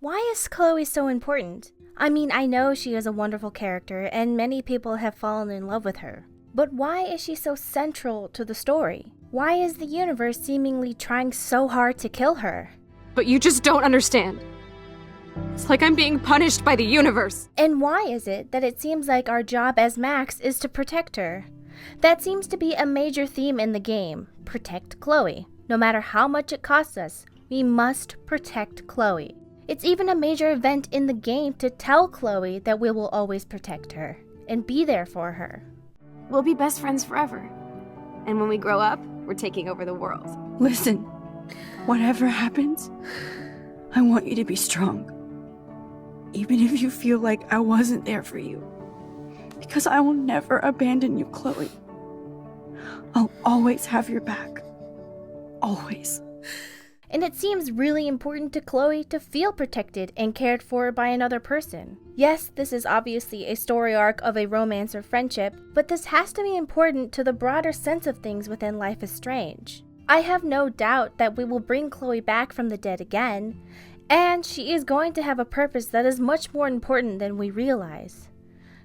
Why is Chloe so important? I mean, I know she is a wonderful character and many people have fallen in love with her. But why is she so central to the story? Why is the universe seemingly trying so hard to kill her? But you just don't understand. It's like I'm being punished by the universe. And why is it that it seems like our job as Max is to protect her? That seems to be a major theme in the game. Protect Chloe. No matter how much it costs us, we must protect Chloe. It's even a major event in the game to tell Chloe that we will always protect her and be there for her. We'll be best friends forever. And when we grow up, we're taking over the world. Listen, whatever happens, I want you to be strong. Even if you feel like I wasn't there for you. Because I will never abandon you, Chloe. I'll always have your back. Always. And it seems really important to Chloe to feel protected and cared for by another person. Yes, this is obviously a story arc of a romance or friendship, but this has to be important to the broader sense of things within Life is Strange. I have no doubt that we will bring Chloe back from the dead again, and she is going to have a purpose that is much more important than we realize.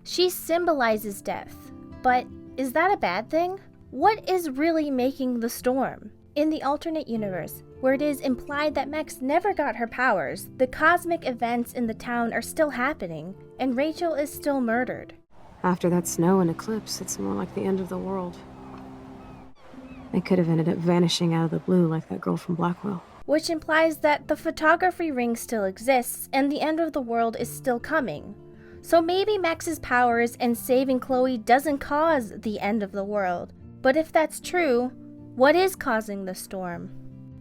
She symbolizes death, but is that a bad thing? What is really making the storm? In the alternate universe, where it is implied that Max never got her powers, the cosmic events in the town are still happening, and Rachel is still murdered. After that snow and eclipse, it's more like the end of the world. They could have ended up vanishing out of the blue like that girl from Blackwell. Which implies that the photography ring still exists, and the end of the world is still coming. So maybe Max's powers and saving Chloe doesn't cause the end of the world. But if that's true, what is causing the storm?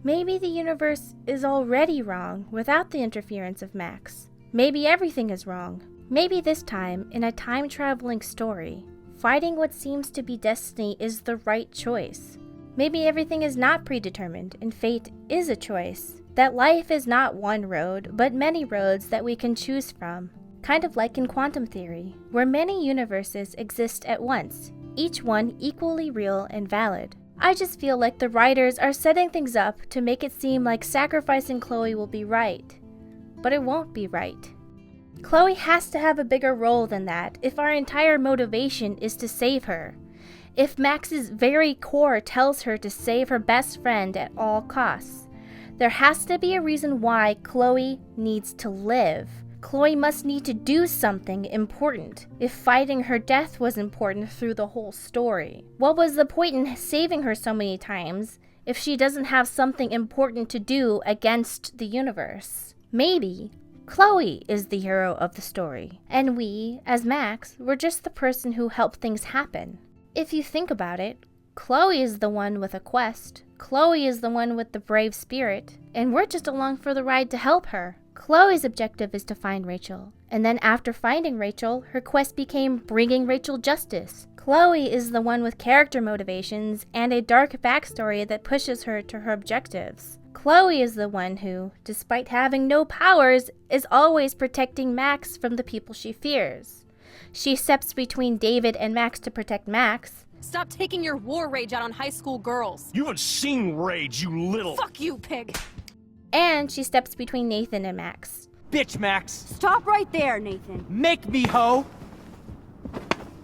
Maybe the universe is already wrong without the interference of Max. Maybe everything is wrong. Maybe this time, in a time-traveling story, fighting what seems to be destiny is the right choice. Maybe everything is not predetermined and fate is a choice. That life is not one road, but many roads that we can choose from. Kind of like in quantum theory, where many universes exist at once, each one equally real and valid. I just feel like the writers are setting things up to make it seem like sacrificing Chloe will be right. But it won't be right. Chloe has to have a bigger role than that if our entire motivation is to save her. If Max's very core tells her to save her best friend at all costs, there has to be a reason why Chloe needs to live. Chloe must need to do something important if fighting her death was important through the whole story. What was the point in saving her so many times if she doesn't have something important to do against the universe? Maybe Chloe is the hero of the story, and we, as Max, were just the person who helped things happen. If you think about it, Chloe is the one with a quest. Chloe is the one with the brave spirit, and we're just along for the ride to help her. Chloe's objective is to find Rachel, and then after finding Rachel, her quest became bringing Rachel justice. Chloe is the one with character motivations and a dark backstory that pushes her to her objectives. Chloe is the one who, despite having no powers, is always protecting Max from the people she fears. She steps between David and Max to protect Max. Stop taking your war rage out on high school girls. You haven't seen rage, you little... Fuck you, pig. And she steps between Nathan and Max. Bitch, Max. Stop right there, Nathan. Make me, hoe.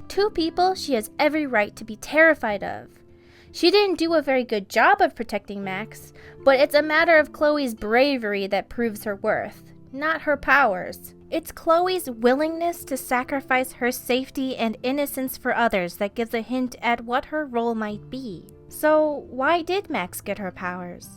Two people she has every right to be terrified of. She didn't do a very good job of protecting Max, but it's a matter of Chloe's bravery that proves her worth, not her powers. It's Chloe's willingness to sacrifice her safety and innocence for others that gives a hint at what her role might be. So why did Max get her powers?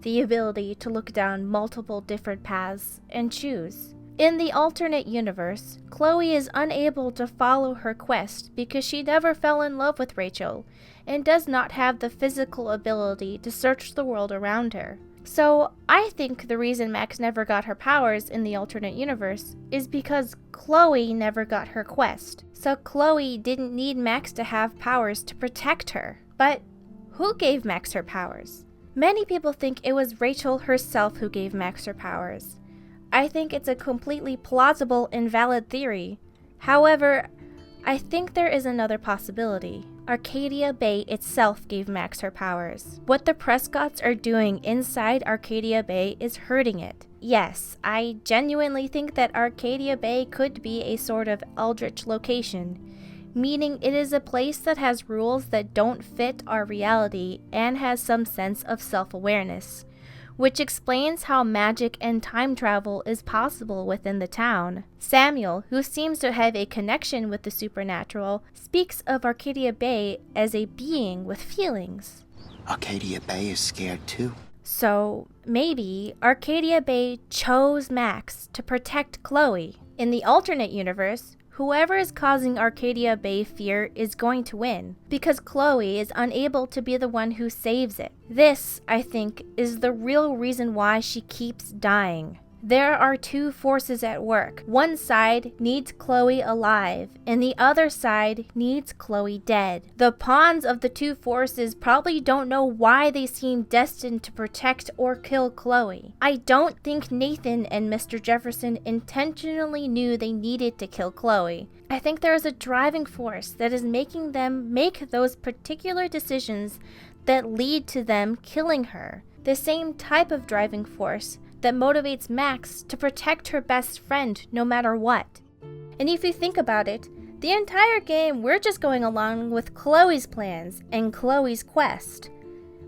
The ability to look down multiple different paths and choose. In the alternate universe, Chloe is unable to follow her quest because she never fell in love with Rachel and does not have the physical ability to search the world around her. So I think the reason Max never got her powers in the alternate universe is because Chloe never got her quest. So Chloe didn't need Max to have powers to protect her. But who gave Max her powers? Many people think it was Rachel herself who gave Max her powers. I think it's a completely plausible and valid theory. However, I think there is another possibility. Arcadia Bay itself gave Max her powers. What the Prescotts are doing inside Arcadia Bay is hurting it. Yes, I genuinely think that Arcadia Bay could be a sort of eldritch location, meaning it is a place that has rules that don't fit our reality and has some sense of self-awareness, which explains how magic and time travel is possible within the town. Samuel, who seems to have a connection with the supernatural, speaks of Arcadia Bay as a being with feelings. Arcadia Bay is scared too. So, maybe Arcadia Bay chose Max to protect Chloe. In the alternate universe, whoever is causing Arcadia Bay fear is going to win, because Chloe is unable to be the one who saves it. This, I think, is the real reason why she keeps dying. There are two forces at work. One side needs Chloe alive, and the other side needs Chloe dead. The pawns of the two forces probably don't know why they seem destined to protect or kill Chloe. I don't think Nathan and Mr. Jefferson intentionally knew they needed to kill Chloe. I think there is a driving force that is making them make those particular decisions that lead to them killing her. The same type of driving force that motivates Max to protect her best friend no matter what. And if you think about it, the entire game we're just going along with Chloe's plans and Chloe's quest.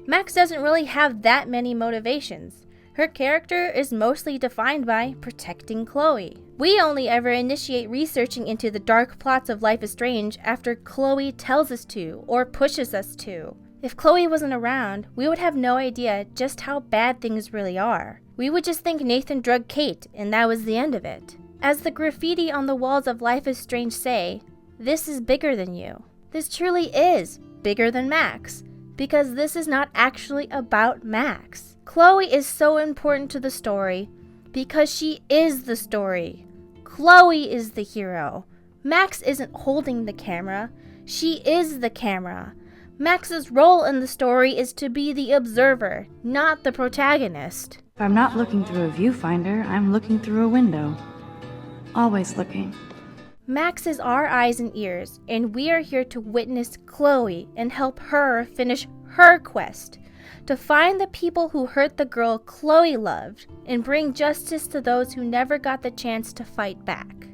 Max doesn't really have that many motivations. Her character is mostly defined by protecting Chloe. We only ever initiate researching into the dark plots of Life is Strange after Chloe tells us to or pushes us to. If Chloe wasn't around, we would have no idea just how bad things really are. We would just think Nathan drugged Kate, and that was the end of it. As the graffiti on the walls of Life is Strange say, this is bigger than you. This truly is bigger than Max, because this is not actually about Max. Chloe is so important to the story because she is the story. Chloe is the hero. Max isn't holding the camera, she is the camera. Max's role in the story is to be the observer, not the protagonist. If I'm not looking through a viewfinder, I'm looking through a window. Always looking. Max is our eyes and ears, and we are here to witness Chloe and help her finish her quest, to find the people who hurt the girl Chloe loved, and bring justice to those who never got the chance to fight back.